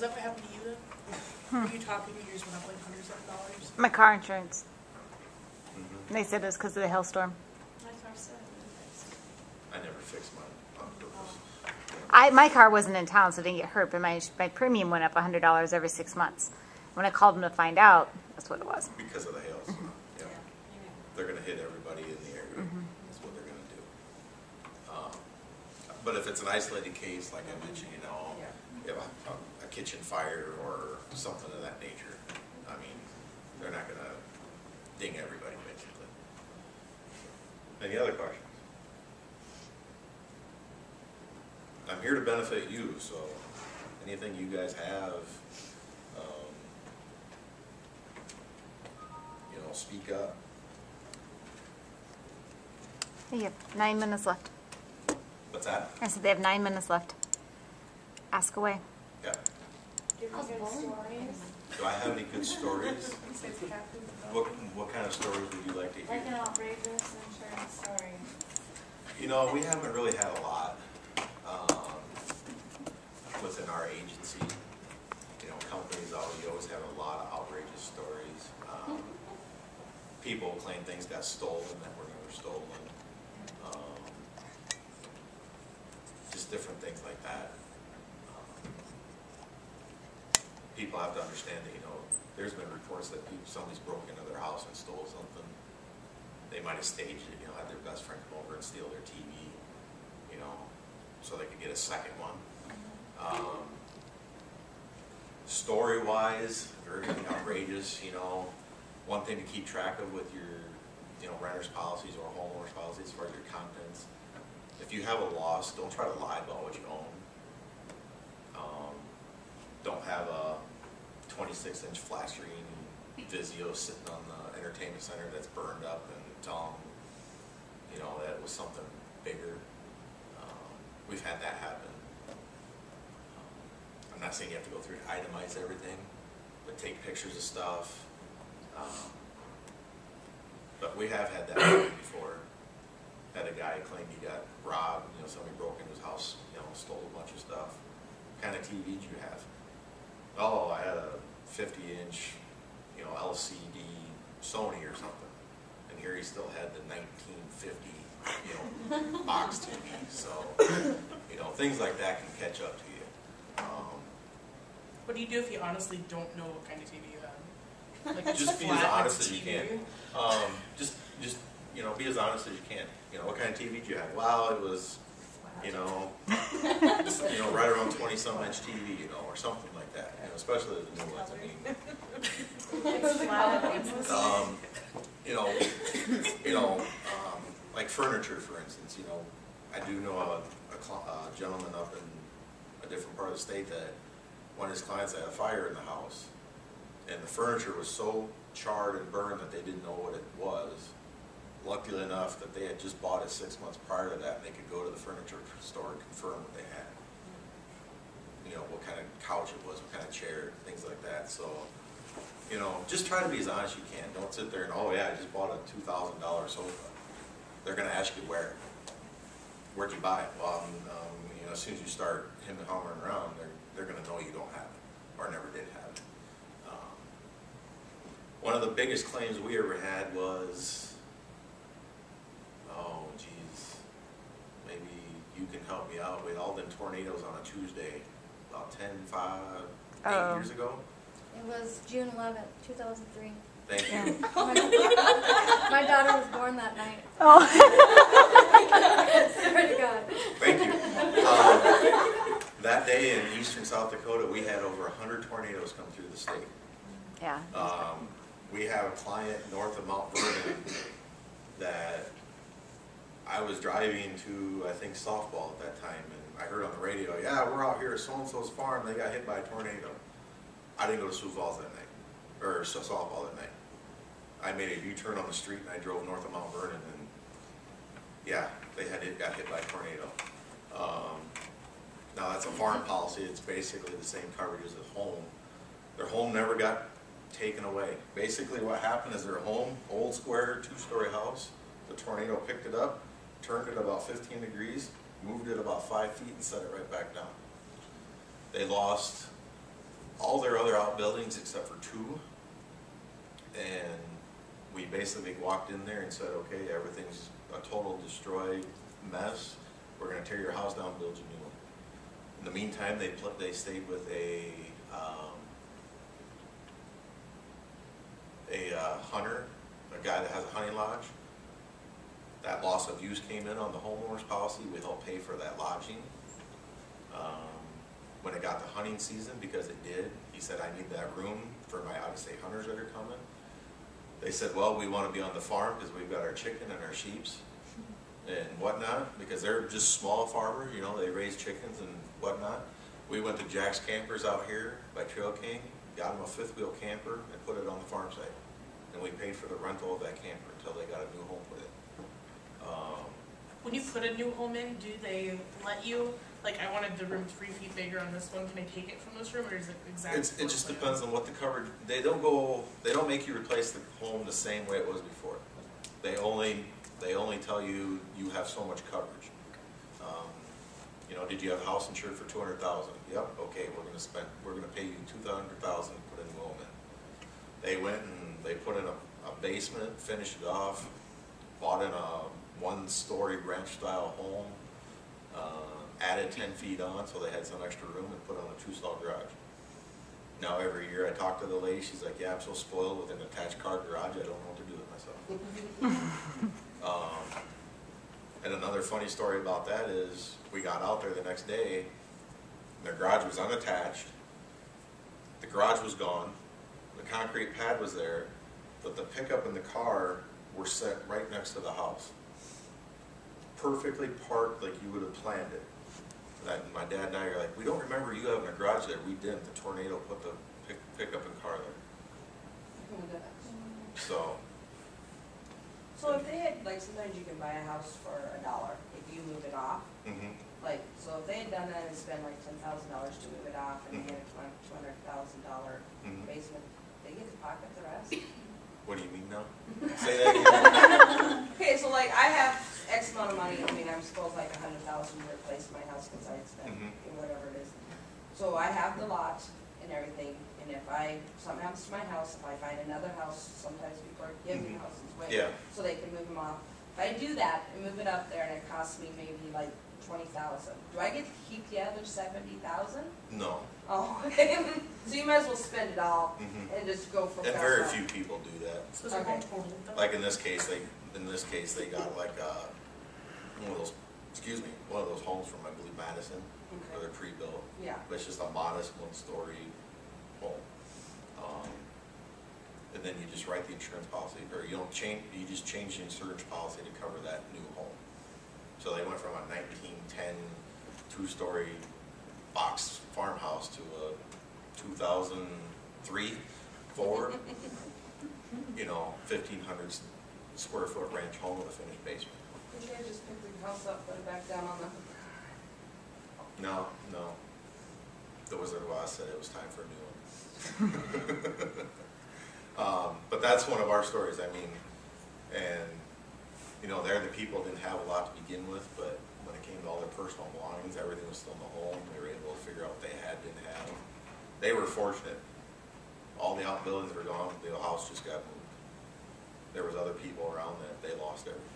that what happened to you then? Were you talking and yours went up like hundreds of dollars? My car insurance. They said it was because of the hailstorm. My car said I never fixed mine on purpose. My car wasn't in town, so it didn't get hurt, but my premium went up $100 every 6 months. When I called them to find out, that's what it was. Because of the hail. Yeah. They're going to hit everybody in the area. That's what they're going to do. But if it's an isolated case, like I mentioned, you know, you have a kitchen fire or something of that nature, I mean, they're not going to ding everybody, basically. Any other questions? I'm here to benefit you, so anything you guys have, you know, speak up. You have 9 minutes left. What's that? I said they have 9 minutes left. Ask away. Yeah. Do you have good stories? Do I have any good stories? What kind of stories would you like to hear? Like an outrageous insurance story. You know, we haven't really had a lot within our agency. You know, companies always have a lot of outrageous stories. People claim things got stolen that were never stolen. Just different things like that. People have to understand that, you know, there's been reports that somebody's broke into their house and stole something. They might have staged it, you know, had their best friend come over and steal their TV, you know, so they could get a second one. Story-wise, very outrageous, you know. One thing to keep track of with your, you know, renter's policies or homeowner's policies as far as your contents. If you have a loss, don't try to lie about what you own. Don't have a 26-inch flat screen Vizio sitting on the entertainment center that's burned up and tell them, you know, that it was something bigger. We've had that happen. I'm not saying you have to go through and itemize everything, but take pictures of stuff. But we have had that happen before. Had a guy claim he got robbed, you know, somebody broke into his house, you know, stole a bunch of stuff. What kind of TV did you have? Oh, I had a 50-inch, you know, LCD Sony or something. And here he still had the 1950, you know, box TV. So, you know, things like that can catch up to you. What do you do if you honestly don't know what kind of TV you have? Like just be flat, as honest like as you TV? can. Just you know, be as honest as you can. You know, what kind of TV did you have? Well, it was, you know, right around 20-some-inch TV, you know, or something like that. You know, especially the new ones. I mean, like furniture, for instance. You know, I do know a gentleman up in a different part of the state that one of his clients had a fire in the house, and the furniture was so charred and burned that they didn't know what it was. Luckily enough that they had just bought it 6 months prior to that, and they could go to the furniture store and confirm what they had. You know, what kind of couch it was, what kind of chair, things like that. So, you know, just try to be as honest as you can. Don't sit there and, oh yeah, I just bought a $2,000 sofa. They're going to ask you where. Where'd you buy it? Well, you know, as soon as you start him and humming around, they're going to know you don't have it or never did have it. One of the biggest claims we ever had was, oh geez, maybe you can help me out. We had all been tornadoes on a Tuesday about 8 years ago. It was June 11th, 2003. Thank you. My daughter was born that night. Oh. Swear to God. Thank you. That day in eastern South Dakota, we had over 100 tornadoes come through the state. Yeah. We have a client north of Mount Vernon that I was driving to, I think, softball at that time, and I heard on the radio, yeah, we're out here at so-and-so's farm, they got hit by a tornado. I didn't go to Sioux Falls that night, or softball that night. I made a U-turn on the street and I drove north of Mount Vernon, and yeah, got hit by a tornado. Now that's a farm policy. It's basically the same coverage as a home. Their home never got taken away. Basically what happened is their home, old square, 2-story house, the tornado picked it up, turned it about 15 degrees, moved it about 5 feet and set it right back down. They lost outbuildings except for 2. And we basically walked in there and said, okay, everything's a total destroyed mess. We're gonna tear your house down and build you a new one. In the meantime, they stayed with a hunter, a guy that has a hunting lodge. That loss of use came in on the homeowner's policy. We helped pay for that lodging. When it got to hunting season, because it did, he said, I need that room for my out-of-state hunters that are coming. They said, well, we want to be on the farm because we've got our chicken and our sheeps and whatnot, because they're just small farmers, you know, they raise chickens and whatnot. We went to Jack's Campers out here by Trail King, got them a 5th-wheel camper and put it on the farm site. And we paid for the rental of that camper until they got a new home put in. When you put a new home in, do they let you, like, I wanted the room 3 feet bigger on this one, can I take it from this room, or is it exactly? It just depends on what the coverage, they don't make you replace the home the same way it was before. They only tell you you have so much coverage. You know, did you have a house insured for $200,000? Yep. Okay, we're gonna pay you $200,000 to put a new home in. They went and they put in a basement, finished it off, bought in a 1-story ranch-style home, added 10 feet on so they had some extra room, and put on a 2-stall garage. Now every year I talk to the lady, she's like, yeah, I'm so spoiled with an attached car garage, I don't know what to do with myself. And another funny story about that is we got out there the next day, and their garage was unattached, the garage was gone, the concrete pad was there, but the pickup and the car were set right next to the house. Perfectly parked like you would have planned it. And my dad and I are like, we don't remember you having a garage there. We didn't. The tornado put the pickup and car there. So So if they had, like, sometimes you can buy a house for $1 if you move it off. mhm. Like, so if they had done that and spent like $10,000 to move it off, and they had a $200,000 Mhm. basement, they get to pocket the rest. What do you mean now? Say that again. Okay, so like I have X amount of money. I mean, I'm supposed like $100,000 to replace my house because I spent whatever it is. So I have the lot and everything, and if something happens to my house, if I find another house, sometimes people give me houses, wait, Yeah. so they can move them off. If I do that and move it up there, and it costs me maybe like $20,000, do I get to keep the other $70,000? No. Oh, okay. So you might as well spend it all Mhm. and just go for. And very few people do that. So is your home totaled though? Like in this case, they got like one of those homes from, I believe, Madison, where they're pre-built. Yeah. But it's just a modest 1-story home. And then you just write the insurance policy, or you just change the insurance policy to cover that new home. So they went from a 1910 2-story box farmhouse to a 2003, 4, 1,500 square foot ranch home with a finished basement. You should just pick the house up, put it back down on the. No. The Wizard of Oz said it was time for a new one. But that's one of our stories. I mean, and they're the people that didn't have a lot to begin with, but when it came to all their personal belongings, everything was still in the home. They were able to figure out what they had, didn't have. They were fortunate. All the outbuildings were gone. The house just got moved. There was other people around that they lost everything.